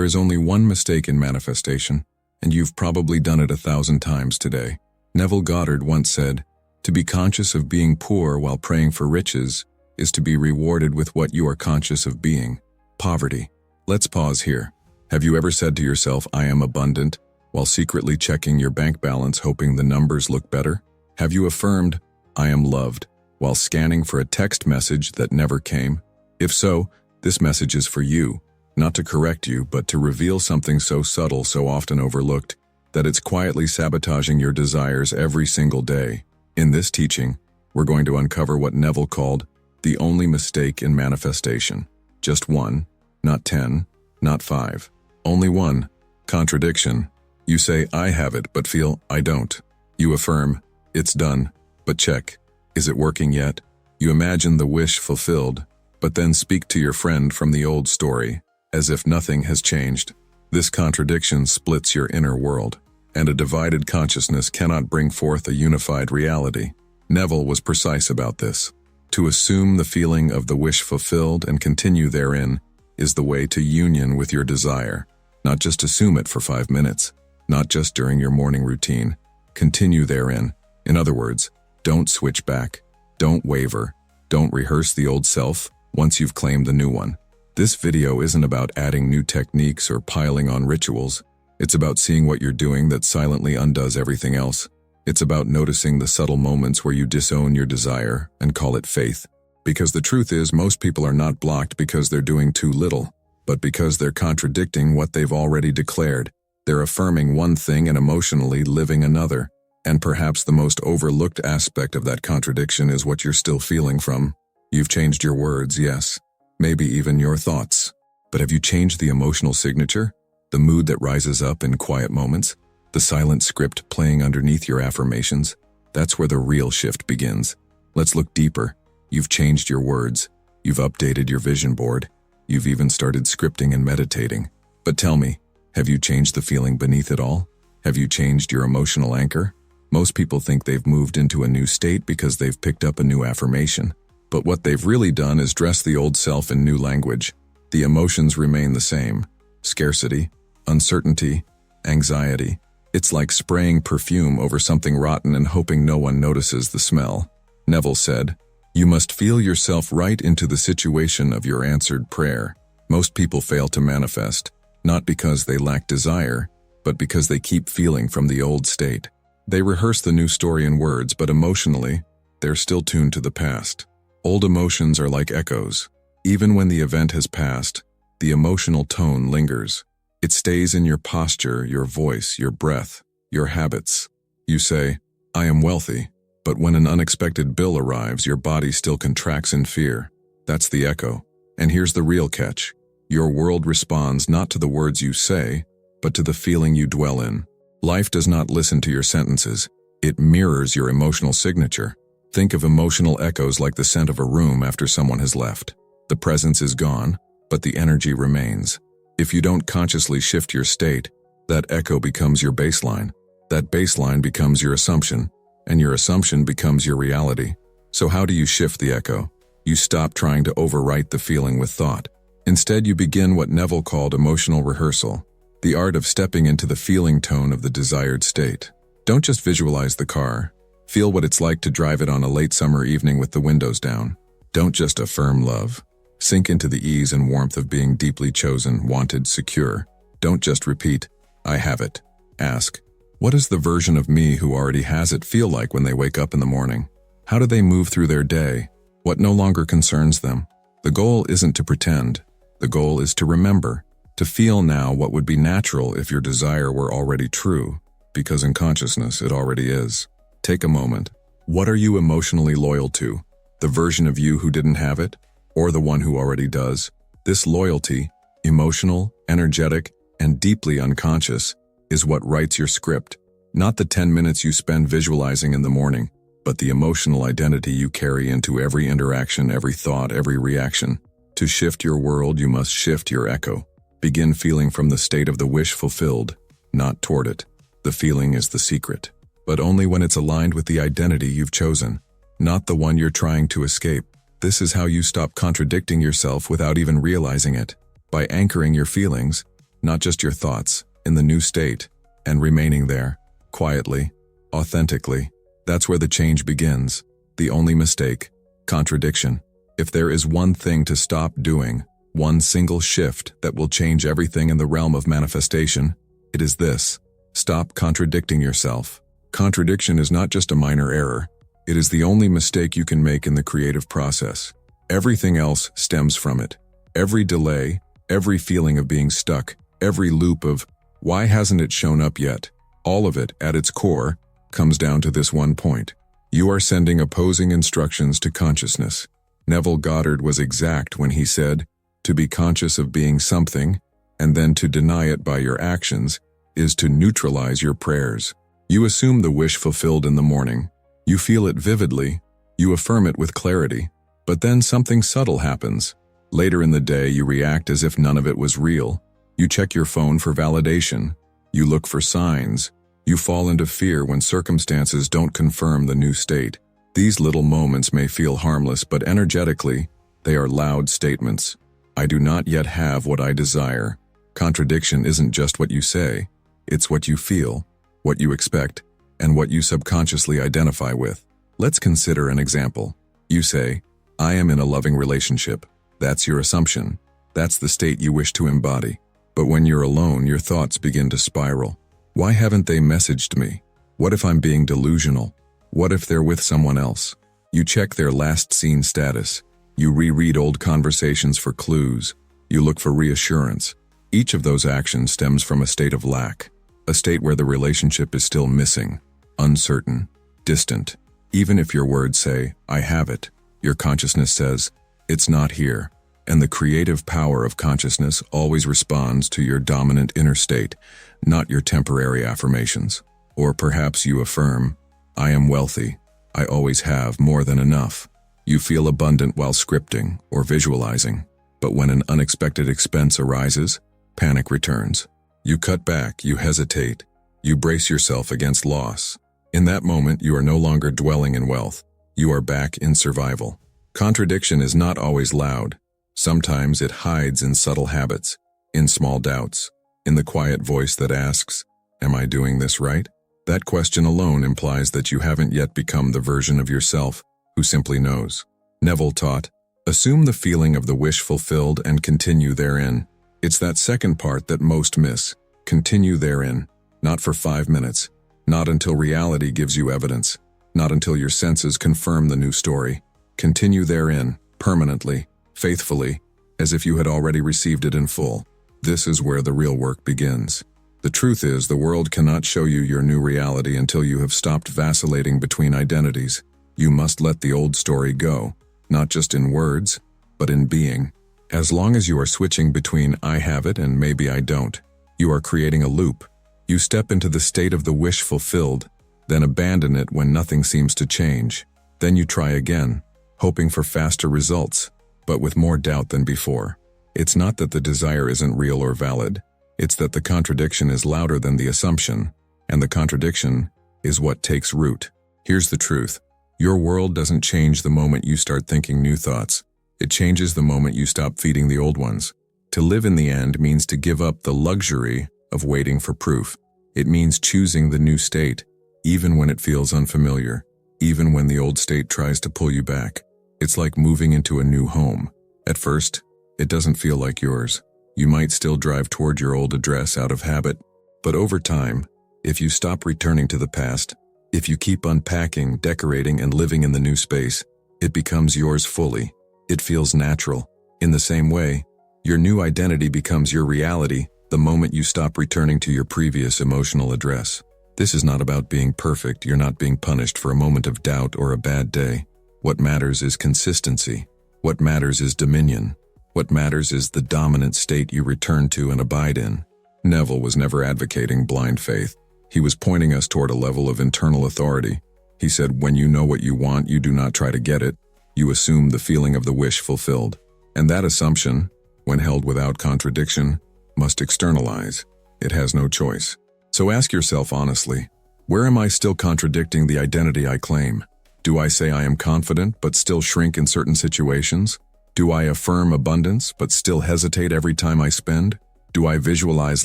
There is only one mistake in manifestation, and you've probably done it 1,000 times today. Neville Goddard once said, "To be conscious of being poor while praying for riches is to be rewarded with what you are conscious of being, poverty." Let's pause here. Have you ever said to yourself, "I am abundant," while secretly checking your bank balance hoping the numbers look better? Have you affirmed, "I am loved," while scanning for a text message that never came? If so, this message is for you, not to correct you, but to reveal something so subtle, so often overlooked, that it's quietly sabotaging your desires every single day. In this teaching, we're going to uncover what Neville called the only mistake in manifestation. Just one, not 10, not 5. Only one. Contradiction. You say, "I have it," but feel, "I don't." You affirm, "It's done," but check. Is it working yet? You imagine the wish fulfilled, but then speak to your friend from the old story, as if nothing has changed. This contradiction splits your inner world, and a divided consciousness cannot bring forth a unified reality. Neville was precise about this. To assume the feeling of the wish fulfilled and continue therein is the way to union with your desire. Not just assume it for 5 minutes, not just during your morning routine. Continue therein. In other words, don't switch back. Don't waver. Don't rehearse the old self once you've claimed the new one. This video isn't about adding new techniques or piling on rituals. It's about seeing what you're doing that silently undoes everything else. It's about noticing the subtle moments where you disown your desire and call it faith. Because the truth is, most people are not blocked because they're doing too little, but because they're contradicting what they've already declared. They're affirming one thing and emotionally living another. And perhaps the most overlooked aspect of that contradiction is what you're still feeling from. You've changed your words, yes. Maybe even your thoughts. But have you changed the emotional signature? The mood that rises up in quiet moments? The silent script playing underneath your affirmations? That's where the real shift begins. Let's look deeper. You've changed your words. You've updated your vision board. You've even started scripting and meditating. But tell me, have you changed the feeling beneath it all? Have you changed your emotional anchor? Most people think they've moved into a new state because they've picked up a new affirmation. But what they've really done is dress the old self in new language. The emotions remain the same. Scarcity, uncertainty, anxiety. It's like spraying perfume over something rotten and hoping no one notices the smell. Neville said, "You must feel yourself right into the situation of your answered prayer." Most people fail to manifest, not because they lack desire, but because they keep feeling from the old state. They rehearse the new story in words, but emotionally, they're still tuned to the past. Old emotions are like echoes. Even when the event has passed, the emotional tone lingers. It stays in your posture, your voice, your breath, your habits. You say, "I am wealthy," but when an unexpected bill arrives, your body still contracts in fear. That's the echo. And here's the real catch. Your world responds not to the words you say, but to the feeling you dwell in. Life does not listen to your sentences. It mirrors your emotional signature. Think of emotional echoes like the scent of a room after someone has left. The presence is gone, but the energy remains. If you don't consciously shift your state, that echo becomes your baseline. That baseline becomes your assumption, and your assumption becomes your reality. So how do you shift the echo? You stop trying to overwrite the feeling with thought. Instead, you begin what Neville called emotional rehearsal, the art of stepping into the feeling tone of the desired state. Don't just visualize the car. Feel what it's like to drive it on a late summer evening with the windows down. Don't just affirm love. Sink into the ease and warmth of being deeply chosen, wanted, secure. Don't just repeat, "I have it." Ask, what does the version of me who already has it feel like when they wake up in the morning? How do they move through their day? What no longer concerns them? The goal isn't to pretend. The goal is to remember, to feel now what would be natural if your desire were already true, because in consciousness it already is. Take a moment. What are you emotionally loyal to? The version of you who didn't have it? Or the one who already does? This loyalty, emotional, energetic, and deeply unconscious, is what writes your script. Not the 10 minutes you spend visualizing in the morning, but the emotional identity you carry into every interaction, every thought, every reaction. To shift your world, you must shift your echo. Begin feeling from the state of the wish fulfilled, not toward it. The feeling is the secret, but only when it's aligned with the identity you've chosen, not the one you're trying to escape. This is how you stop contradicting yourself without even realizing it. By anchoring your feelings, not just your thoughts, in the new state, and remaining there, quietly, authentically. That's where the change begins. The only mistake, contradiction. If there is one thing to stop doing, one single shift that will change everything in the realm of manifestation, it is this. Stop contradicting yourself. Contradiction is not just a minor error. It is the only mistake you can make in the creative process. Everything else stems from it. Every delay, every feeling of being stuck, every loop of, why hasn't it shown up yet? All of it, at its core, comes down to this one point. You are sending opposing instructions to consciousness. Neville Goddard was exact when he said, to be conscious of being something, and then to deny it by your actions, is to neutralize your prayers. You assume the wish fulfilled in the morning. You feel it vividly. You affirm it with clarity. But then something subtle happens. Later in the day, you react as if none of it was real. You check your phone for validation. You look for signs. You fall into fear when circumstances don't confirm the new state. These little moments may feel harmless, but energetically, they are loud statements. I do not yet have what I desire. Contradiction isn't just what you say. It's what you feel, what you expect, and what you subconsciously identify with. Let's consider an example. You say, I am in a loving relationship. That's your assumption. That's the state you wish to embody. But when you're alone, your thoughts begin to spiral. Why haven't they messaged me? What if I'm being delusional? What if they're with someone else? You check their last seen status. You reread old conversations for clues. You look for reassurance. Each of those actions stems from a state of lack, a state where the relationship is still missing, uncertain, distant. Even if your words say, I have it, your consciousness says, it's not here. And the creative power of consciousness always responds to your dominant inner state, not your temporary affirmations. Or perhaps you affirm, I am wealthy. I always have more than enough. You feel abundant while scripting or visualizing. But when an unexpected expense arises, panic returns. You cut back, you hesitate. You brace yourself against loss. In that moment, you are no longer dwelling in wealth. You are back in survival. Contradiction is not always loud. Sometimes it hides in subtle habits, in small doubts, in the quiet voice that asks, am I doing this right? That question alone implies that you haven't yet become the version of yourself who simply knows. Neville taught, assume the feeling of the wish fulfilled and continue therein. It's that second part that most miss. Continue therein. Not for 5 minutes. Not until reality gives you evidence. Not until your senses confirm the new story. Continue therein, permanently, faithfully, as if you had already received it in full. This is where the real work begins. The truth is, the world cannot show you your new reality until you have stopped vacillating between identities. You must let the old story go, not just in words, but in being. As long as you are switching between I have it and maybe I don't, you are creating a loop. You step into the state of the wish fulfilled, then abandon it when nothing seems to change. Then you try again, hoping for faster results, but with more doubt than before. It's not that the desire isn't real or valid. It's that the contradiction is louder than the assumption, and the contradiction is what takes root. Here's the truth. Your world doesn't change the moment you start thinking new thoughts. It changes the moment you stop feeding the old ones. To live in the end means to give up the luxury of waiting for proof. It means choosing the new state, even when it feels unfamiliar, even when the old state tries to pull you back. It's like moving into a new home. At first, it doesn't feel like yours. You might still drive toward your old address out of habit, but over time, if you stop returning to the past, if you keep unpacking, decorating, and living in the new space, it becomes yours fully. It feels natural. In the same way, your new identity becomes your reality the moment you stop returning to your previous emotional address. This is not about being perfect. You're not being punished for a moment of doubt or a bad day. What matters is consistency. What matters is dominion. What matters is the dominant state you return to and abide in. Neville was never advocating blind faith. He was pointing us toward a level of internal authority. He said, when you know what you want, you do not try to get it. You assume the feeling of the wish fulfilled. And that assumption, when held without contradiction, must externalize. It has no choice. So ask yourself honestly, where am I still contradicting the identity I claim? Do I say I am confident but still shrink in certain situations? Do I affirm abundance but still hesitate every time I spend? Do I visualize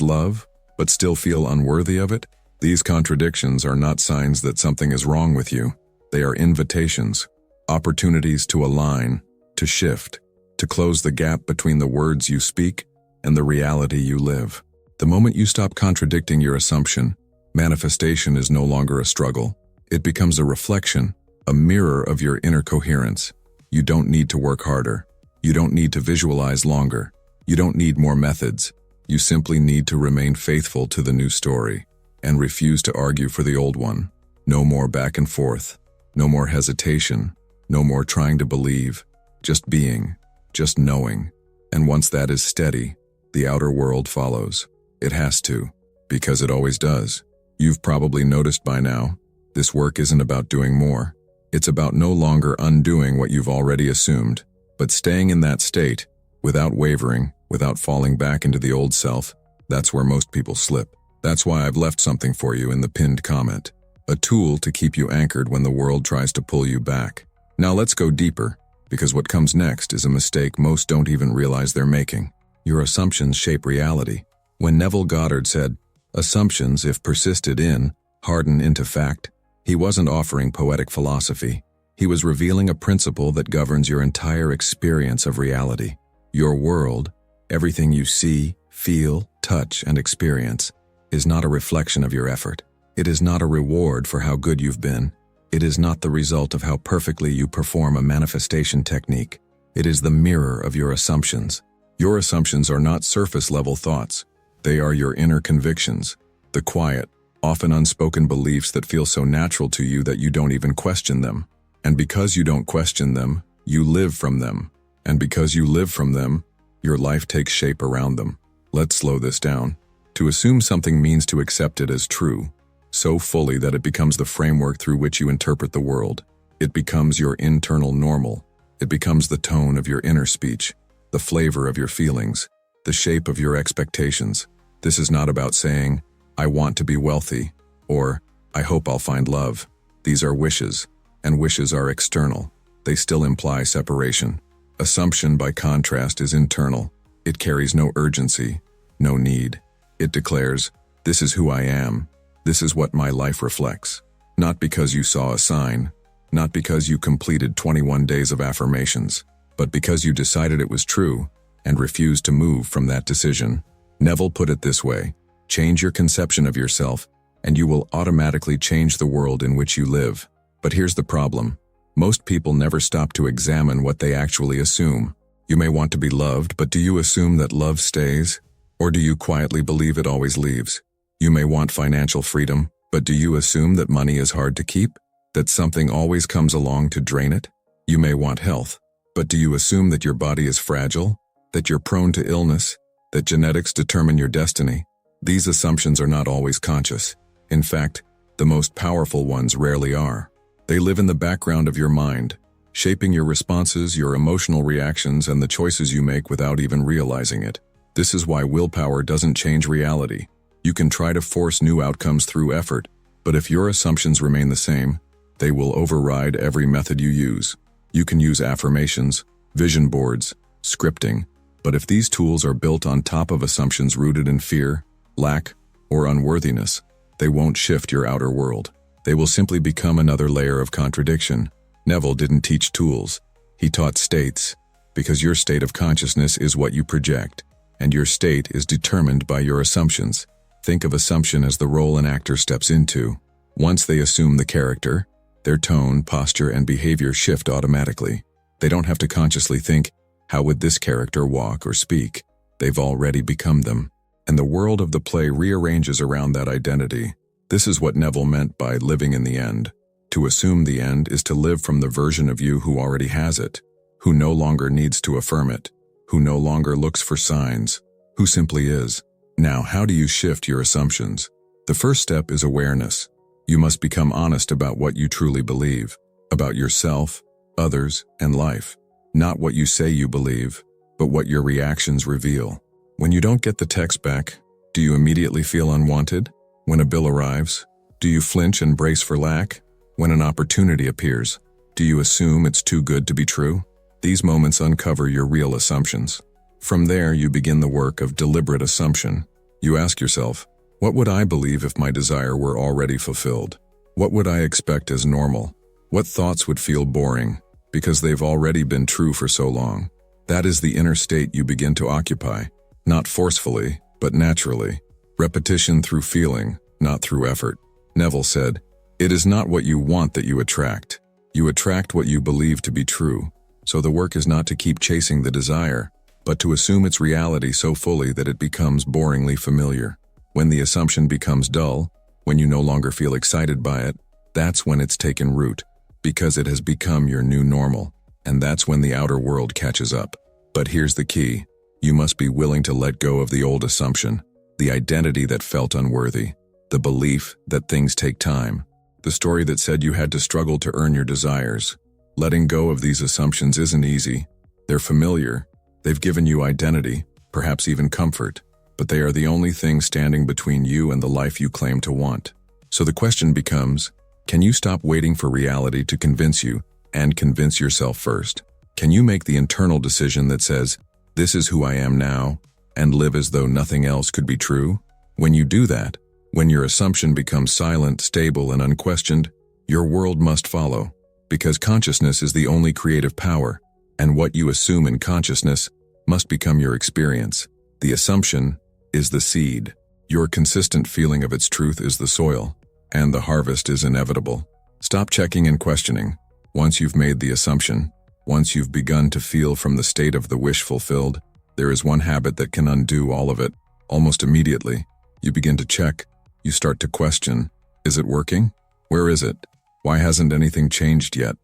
love, but still feel unworthy of it? These contradictions are not signs that something is wrong with you. They are invitations, opportunities to align, to shift, to close the gap between the words you speak and the reality you live. The moment you stop contradicting your assumption, manifestation is no longer a struggle. It becomes a reflection, a mirror of your inner coherence. You don't need to work harder. You don't need to visualize longer. You don't need more methods. You simply need to remain faithful to the new story and refuse to argue for the old one. No more back and forth. No more hesitation. No more trying to believe. Just being. Just knowing. And once that is steady, the outer world follows. It has to, because it always does. You've probably noticed by now, this work isn't about doing more. It's about no longer undoing what you've already assumed, but staying in that state, without wavering, without falling back into the old self. That's where most people slip. That's why I've left something for you in the pinned comment. A tool to keep you anchored when the world tries to pull you back. Now let's go deeper, because what comes next is a mistake most don't even realize they're making. Your assumptions shape reality. When Neville Goddard said, "Assumptions, if persisted in, harden into fact," he wasn't offering poetic philosophy. He was revealing a principle that governs your entire experience of reality. Your world, everything you see, feel, touch, and experience, is not a reflection of your effort. It is not a reward for how good you've been. It is not the result of how perfectly you perform a manifestation technique. It is the mirror of your assumptions. Your assumptions are not surface-level thoughts. They are your inner convictions, the quiet, often unspoken beliefs that feel so natural to you that you don't even question them. And because you don't question them, you live from them. And because you live from them, your life takes shape around them. Let's slow this down. To assume something means to accept it as true, so fully that it becomes the framework through which you interpret the world. It becomes your internal normal. It becomes the tone of your inner speech, the flavor of your feelings, the shape of your expectations. This is not about saying, "I want to be wealthy," or "I hope I'll find love." These are wishes, and wishes are external. They still imply separation. Assumption, by contrast, is internal. It carries no urgency, no need. It declares, "This is who I am. This is what my life reflects." Not because you saw a sign, not because you completed 21 days of affirmations, but because you decided it was true and refused to move from that decision. Neville put it this way: change your conception of yourself, and you will automatically change the world in which you live. But here's the problem. Most people never stop to examine what they actually assume. You may want to be loved, but do you assume that love stays? Or do you quietly believe it always leaves? You may want financial freedom, but do you assume that money is hard to keep? That something always comes along to drain it? You may want health, but do you assume that your body is fragile? That you're prone to illness? That genetics determine your destiny? These assumptions are not always conscious. In fact, the most powerful ones rarely are. They live in the background of your mind, shaping your responses, your emotional reactions, and the choices you make without even realizing it. This is why willpower doesn't change reality. You can try to force new outcomes through effort, but if your assumptions remain the same, they will override every method you use. You can use affirmations, vision boards, scripting, but if these tools are built on top of assumptions rooted in fear, lack, or unworthiness, they won't shift your outer world. They will simply become another layer of contradiction. Neville didn't teach tools. He taught states, because your state of consciousness is what you project, and your state is determined by your assumptions. Think of assumption as the role an actor steps into. Once they assume the character, their tone, posture, and behavior shift automatically. They don't have to consciously think, "How would this character walk or speak?" They've already become them. And the world of the play rearranges around that identity. This is what Neville meant by living in the end. To assume the end is to live from the version of you who already has it, who no longer needs to affirm it, who no longer looks for signs, who simply is. Now, how do you shift your assumptions? The first step is awareness. You must become honest about what you truly believe, about yourself, others, and life. Not what you say you believe, but what your reactions reveal. When you don't get the text back, do you immediately feel unwanted? When a bill arrives, do you flinch and brace for lack? When an opportunity appears, do you assume it's too good to be true? These moments uncover your real assumptions. From there, you begin the work of deliberate assumption. You ask yourself, what would I believe if my desire were already fulfilled? What would I expect as normal? What thoughts would feel boring, because they've already been true for so long? That is the inner state you begin to occupy, not forcefully, but naturally. Repetition through feeling, not through effort. Neville said, "It is not what you want that you attract. You attract what you believe to be true. So the work is not to keep chasing the desire, but to assume its reality so fully that it becomes boringly familiar. When the assumption becomes dull, when you no longer feel excited by it, that's when it's taken root, because it has become your new normal, and that's when the outer world catches up. But here's the key. You must be willing to let go of the old assumption, the identity that felt unworthy, the belief that things take time, the story that said you had to struggle to earn your desires. Letting go of these assumptions isn't easy. They're familiar. They've given you identity, perhaps even comfort, but they are the only thing standing between you and the life you claim to want. So the question becomes, can you stop waiting for reality to convince you and convince yourself first? Can you make the internal decision that says, this is who I am now, and live as though nothing else could be true? When you do that, when your assumption becomes silent, stable, and unquestioned, your world must follow, because consciousness is the only creative power, and what you assume in consciousness must become your experience. The assumption is the seed. Your consistent feeling of its truth is the soil, and the harvest is inevitable. Stop checking and questioning. Once you've made the assumption, once you've begun to feel from the state of the wish fulfilled, there is one habit that can undo all of it. Almost immediately, you begin to check. You start to question. Is it working? Where is it? Why hasn't anything changed yet?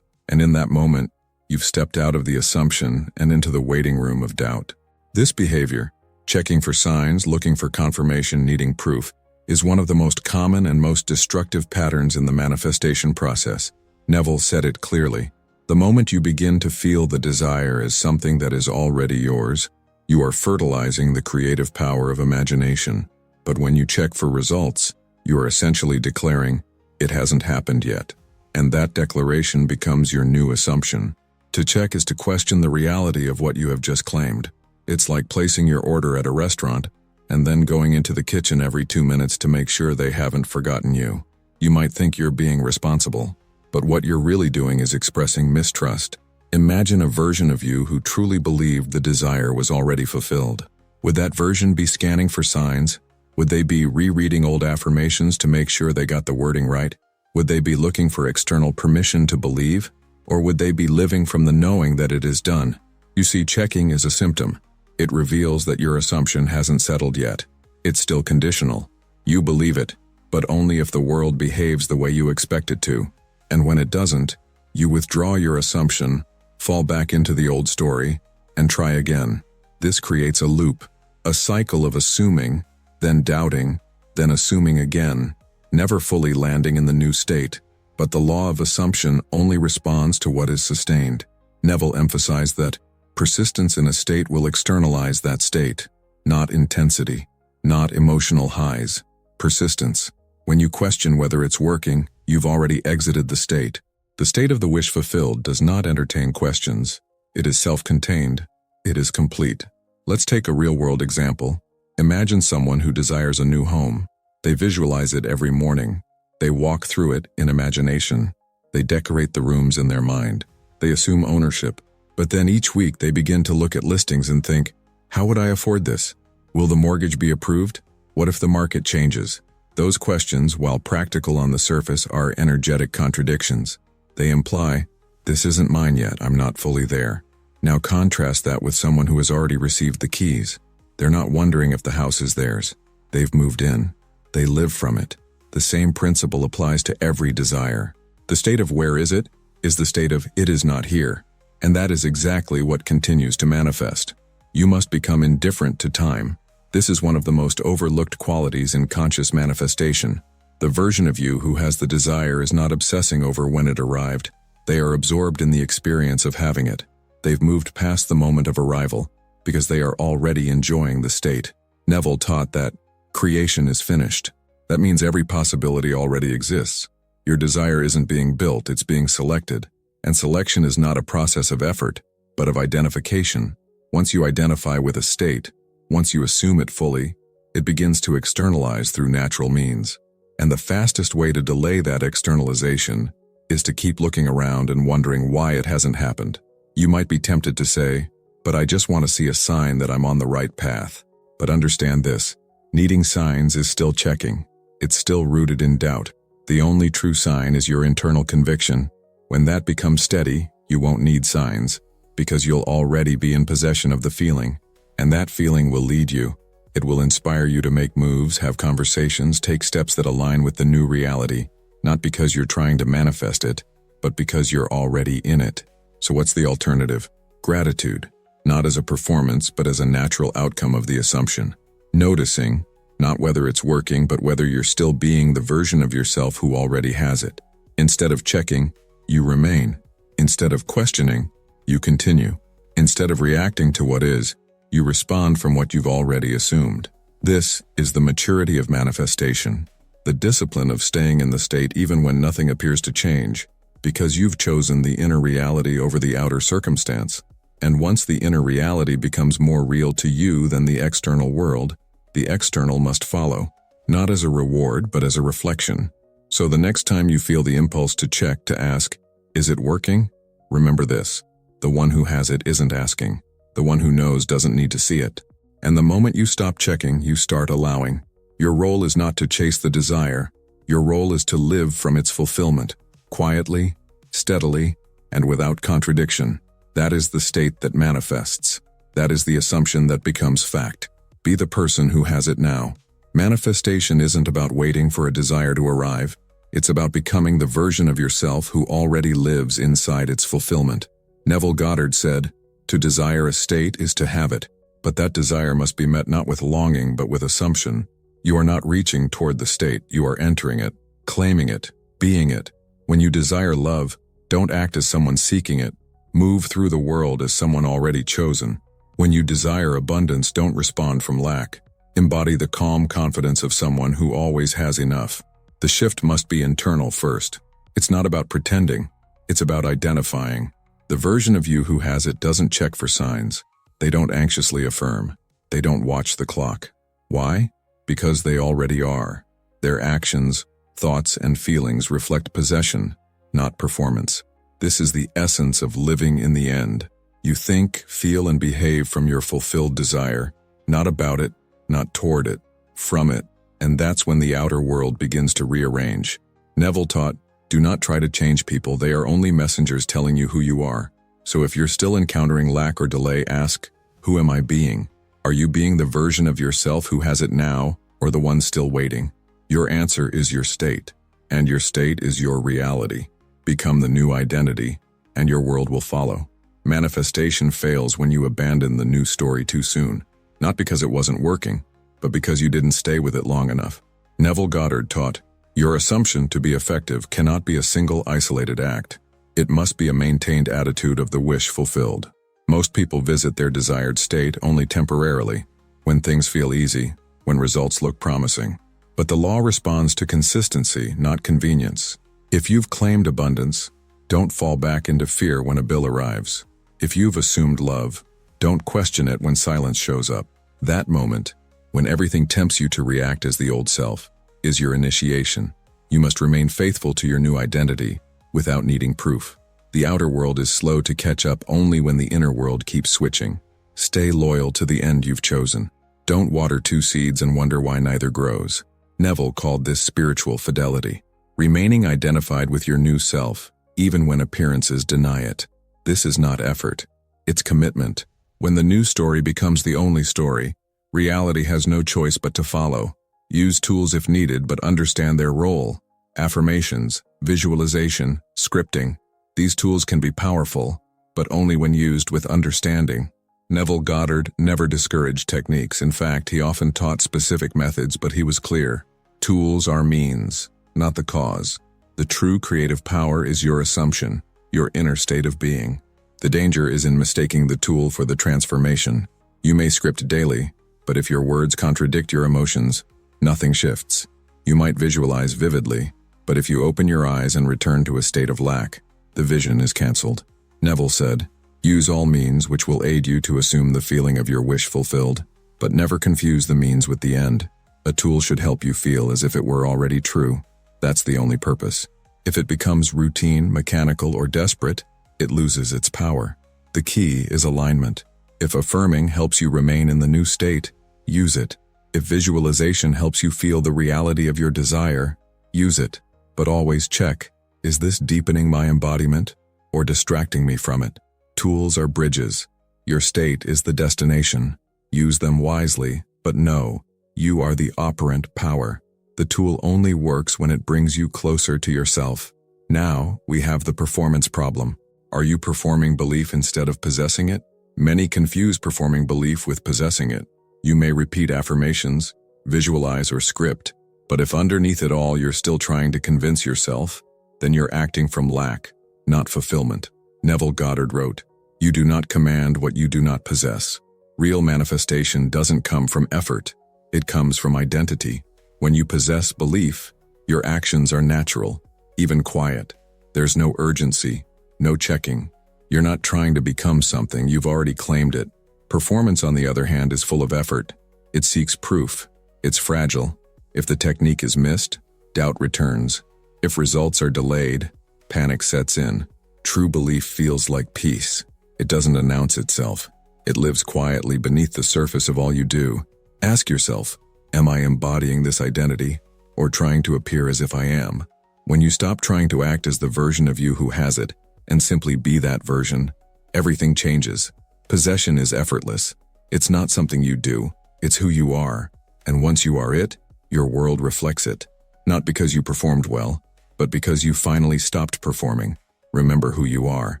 And in that moment, you've stepped out of the assumption and into the waiting room of doubt. This behavior, checking for signs, looking for confirmation, needing proof, is one of the most common and most destructive patterns in the manifestation process. Neville said it clearly. The moment you begin to feel the desire as something that is already yours, you are fertilizing the creative power of imagination. But when you check for results, you are essentially declaring, it hasn't happened yet. And that declaration becomes your new assumption. To check is to question the reality of what you have just claimed. It's like placing your order at a restaurant and then going into the kitchen every 2 minutes to make sure they haven't forgotten you. You might think you're being responsible, but what you're really doing is expressing mistrust. Imagine a version of you who truly believed the desire was already fulfilled. Would that version be scanning for signs? Would they be rereading old affirmations to make sure they got the wording right? Would they be looking for external permission to believe? Or would they be living from the knowing that it is done? You see, checking is a symptom. It reveals that your assumption hasn't settled yet. It's still conditional. You believe it, but only if the world behaves the way you expect it to. And when it doesn't, you withdraw your assumption, fall back into the old story, and try again. This creates a loop, a cycle of assuming, then doubting, then assuming again, never fully landing in the new state. But the law of assumption only responds to what is sustained. Neville emphasized that persistence in a state will externalize that state, not intensity, not emotional highs. Persistence. When you question whether it's working, you've already exited the state. The state of the wish fulfilled does not entertain questions. It is self-contained. It is complete. Let's take a real-world example. Imagine someone who desires a new home. They visualize it every morning. They walk through it in imagination. They decorate the rooms in their mind. They assume ownership. But then each week they begin to look at listings and think, how would I afford this? Will the mortgage be approved? What if the market changes? Those questions, while practical on the surface, are energetic contradictions. They imply, this isn't mine yet, I'm not fully there. Now contrast that with someone who has already received the keys. They're not wondering if the house is theirs. They've moved in. They live from it. The same principle applies to every desire. The state of where is it is the state of it is not here. And that is exactly what continues to manifest. You must become indifferent to time. This is one of the most overlooked qualities in conscious manifestation. The version of you who has the desire is not obsessing over when it arrived. They are absorbed in the experience of having it. They've moved past the moment of arrival because they are already enjoying the state. Neville taught that creation is finished. That means every possibility already exists. Your desire isn't being built, it's being selected. And selection is not a process of effort, but of identification. Once you identify with a state, once you assume it fully, it begins to externalize through natural means. And the fastest way to delay that externalization is to keep looking around and wondering why it hasn't happened. You might be tempted to say, but I just want to see a sign that I'm on the right path. But understand this, needing signs is still checking. It's still rooted in doubt. The only true sign is your internal conviction. When that becomes steady, you won't need signs, because you'll already be in possession of the feeling. And that feeling will lead you. It will inspire you to make moves, have conversations, take steps that align with the new reality, not because you're trying to manifest it, but because you're already in it. So what's the alternative? Gratitude, not as a performance, but as a natural outcome of the assumption. Noticing, not whether it's working, but whether you're still being the version of yourself who already has it. Instead of checking, you remain. Instead of questioning, you continue. Instead of reacting to what is, you respond from what you've already assumed. This is the maturity of manifestation, the discipline of staying in the state even when nothing appears to change, because you've chosen the inner reality over the outer circumstance. And once the inner reality becomes more real to you than the external world, the external must follow, not as a reward but as a reflection. So the next time you feel the impulse to check, to ask, is it working? Remember this, the one who has it isn't asking. The one who knows doesn't need to see it. And the moment you stop checking, you start allowing. Your role is not to chase the desire. Your role is to live from its fulfillment, quietly, steadily, and without contradiction. That is the state that manifests. That is the assumption that becomes fact. Be the person who has it now. Manifestation isn't about waiting for a desire to arrive. It's about becoming the version of yourself who already lives inside its fulfillment. Neville Goddard said, "To desire a state is to have it, but that desire must be met not with longing but with assumption." You are not reaching toward the state, you are entering it, claiming it, being it. When you desire love, don't act as someone seeking it. Move through the world as someone already chosen. When you desire abundance, don't respond from lack. Embody the calm confidence of someone who always has enough. The shift must be internal first. It's not about pretending, it's about identifying. The version of you who has it doesn't check for signs. They don't anxiously affirm. They don't watch the clock. Why? Because they already are. Their actions, thoughts, and feelings reflect possession, not performance. This is the essence of living in the end. You think, feel, and behave from your fulfilled desire, not about it, not toward it, from it, and that's when the outer world begins to rearrange. Neville taught, do not try to change people, they are only messengers telling you who you are. So if you're still encountering lack or delay, ask, who am I being? Are you being the version of yourself who has it now, or the one still waiting? Your answer is your state, and your state is your reality. Become the new identity, and your world will follow. Manifestation fails when you abandon the new story too soon, not because it wasn't working, but because you didn't stay with it long enough. Neville Goddard taught, your assumption to be effective cannot be a single isolated act. It must be a maintained attitude of the wish fulfilled. Most people visit their desired state only temporarily, when things feel easy, when results look promising. But the law responds to consistency, not convenience. If you've claimed abundance, don't fall back into fear when a bill arrives. If you've assumed love, don't question it when silence shows up. That moment, when everything tempts you to react as the old self, is your initiation. You must remain faithful to your new identity without needing proof. The outer world is slow to catch up only when the inner world keeps switching. Stay loyal to the end you've chosen. Don't water two seeds and wonder why neither grows. Neville called this spiritual fidelity. Remaining identified with your new self, even when appearances deny it. This is not effort. It's commitment. When the new story becomes the only story, reality has no choice but to follow. Use tools if needed, but understand their role. Affirmations, visualization, scripting. These tools can be powerful, but only when used with understanding. Neville Goddard never discouraged techniques. In fact, he often taught specific methods, but he was clear. Tools are means, not the cause. The true creative power is your assumption, your inner state of being. The danger is in mistaking the tool for the transformation. You may script daily, but if your words contradict your emotions, nothing shifts. You might visualize vividly, but if you open your eyes and return to a state of lack, the vision is cancelled. Neville said, Use all means which will aid you to assume the feeling of your wish fulfilled, but never confuse the means with the end. A tool should help you feel as if it were already true. That's the only purpose. If it becomes routine, mechanical, or desperate, it loses its power. The key is alignment. If affirming helps you remain in the new state, use it. If visualization helps you feel the reality of your desire, use it. But always check, is this deepening my embodiment or distracting me from it? Tools are bridges. Your state is the destination. Use them wisely, but know, you are the operant power. The tool only works when it brings you closer to yourself. Now, we have the performance problem. Are you performing belief instead of possessing it? Many confuse performing belief with possessing it. You may repeat affirmations, visualize, or script, but if underneath it all you're still trying to convince yourself, then you're acting from lack, not fulfillment. Neville Goddard wrote, "You do not command what you do not possess." Real manifestation doesn't come from effort. It comes from identity. When you possess belief, your actions are natural, even quiet. There's no urgency, no checking. You're not trying to become something, you've already claimed it. Performance, on the other hand, is full of effort. It seeks proof. It's fragile. If the technique is missed, doubt returns. If results are delayed, panic sets in. True belief feels like peace. It doesn't announce itself. It lives quietly beneath the surface of all you do. Ask yourself, am I embodying this identity, or trying to appear as if I am? When you stop trying to act as the version of you who has it, and simply be that version, everything changes. Possession is effortless. It's not something you do, it's who you are. And once you are it, your world reflects it. Not because you performed well, but because you finally stopped performing. Remember who you are.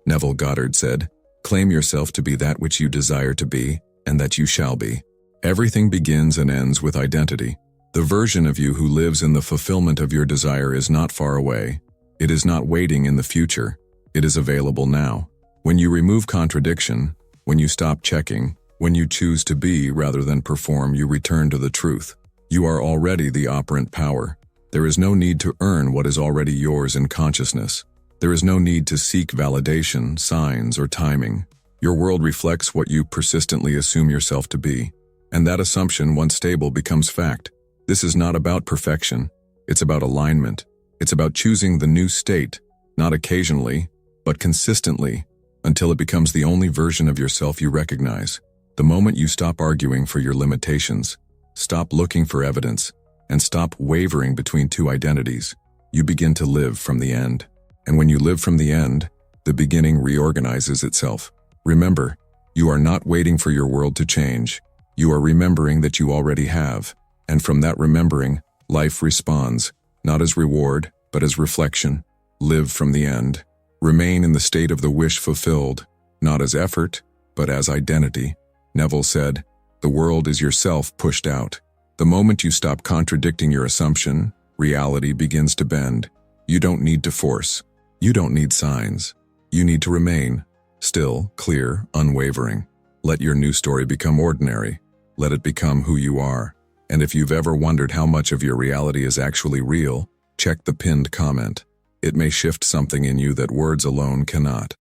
Neville Goddard said, "Claim yourself to be that which you desire to be, and that you shall be." Everything begins and ends with identity. The version of you who lives in the fulfillment of your desire is not far away. It is not waiting in the future. It is available now. When you remove contradiction, when you stop checking, when you choose to be rather than perform, you return to the truth. You are already the operant power. There is no need to earn what is already yours in consciousness. There is no need to seek validation, signs, or timing. Your world reflects what you persistently assume yourself to be. And that assumption, once stable, becomes fact. This is not about perfection. It's about alignment. It's about choosing the new state, not occasionally, but consistently, until it becomes the only version of yourself you recognize. The moment you stop arguing for your limitations, stop looking for evidence, and stop wavering between two identities, you begin to live from the end. And when you live from the end, the beginning reorganizes itself. Remember, you are not waiting for your world to change. You are remembering that you already have. And from that remembering, life responds, not as reward, but as reflection. Live from the end. Remain in the state of the wish fulfilled, not as effort, but as identity. Neville said, "The world is yourself pushed out." The moment you stop contradicting your assumption, reality begins to bend. You don't need to force. You don't need signs. You need to remain, still, clear, unwavering. Let your new story become ordinary. Let it become who you are. And if you've ever wondered how much of your reality is actually real, check the pinned comment. It may shift something in you that words alone cannot.